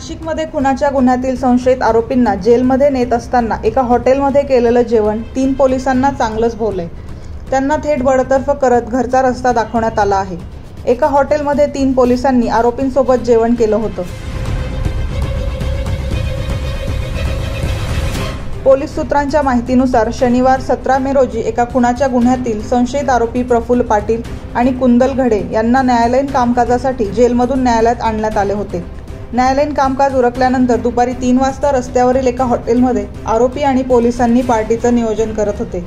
नाशिकमध्ये खुनाच्या गुन्ह्यातील संशयित आरोपींना जेलमध्ये नेत असताना एका हॉटेलमध्ये केलेलं जेवण 3 पोलिसांना चांगलंच भोवलंय. त्यांना थेट बडतर्फ करत घरचा रस्ता दाखवण्यात आला आहे. एका हॉटेलमध्ये 3 पोलिसांनी आरोपींसोबत जेवण केलं होतं. पोलीस सूत्रांच्या माहितीनुसार शनिवार 17 मे रोजी एका खुनाच्या गुन्ह्यातील संशयित आरोपी प्रफुल्ल पाटील आणि कुंदल घडे यांना न्यायालयीन कामकाजासाठी जेलमधून न्यायालयात आणण्यात आले होते. न्यायालयीन कामकाज उरकल्यानंतर दुपारी 3 वाजता रस्त्यावरील एका हॉटेलमध्ये आरोपी आणि पोलिसांनी पार्टीचं नियोजन करत होते.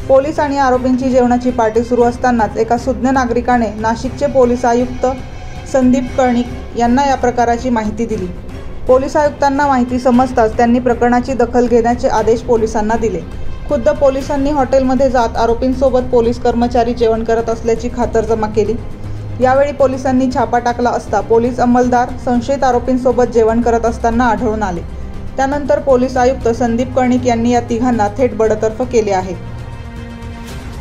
पोलीस आणि आरोपींची जेवणाची पार्टी सुरू असतानाच एका सुज्ञ नागरिकाने नाशिकचे पोलीस आयुक्त संदीप कर्णिक यांना या प्रकाराची माहिती दिली. पोलीस आयुक्तांना माहिती समजताच त्यांनी प्रकरणाची दखल घेण्याचे आदेश पोलिसांना दिले. खुद्द पोलिसांनी हॉटेलमध्ये जात आरोपींसोबत पोलीस कर्मचारी जेवण करत असल्याची खातरजमा केली. यावेळी पोलिसांनी छापा टाकला असता पोलीस अंमलदार संशयित आरोपींसोबत जेवण करत असताना आढळून आले. त्यानंतर पोलीस आयुक्त संदीप कर्णिक यांनी या तिघांना थेट बडतर्फ केले आहे.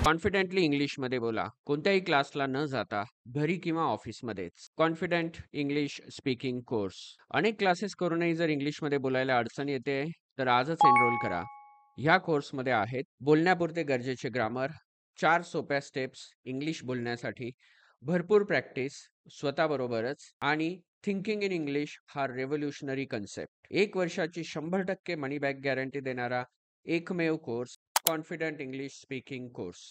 कॉन्फिडेंटली इंग्लिशमध्ये बोला. कोणत्याही क्लासला न जाता घरी किंवा ऑफिसमध्येच कॉन्फिडंट इंग्लिश स्पीकिंग कोर्स. अनेक क्लासेस करूनही जर इंग्लिशमध्ये बोलायला अडचण येते तर आजच एनरोल करा. ह्या कोर्समध्ये आहेत बोलण्यापुरते गरजेचे ग्रामर, 4 सोप्या स्टेप्स इंग्लिश बोलण्यासाठी, भरपूर प्रॅक्टिस स्वतःबरोबरच आणि थिंकिंग इन इंग्लिश हा रेव्होल्युशनरी कन्सेप्ट. 1 वर्षाची 100% मनी बॅक गॅरंटी देणारा एकमेव course confident English speaking course.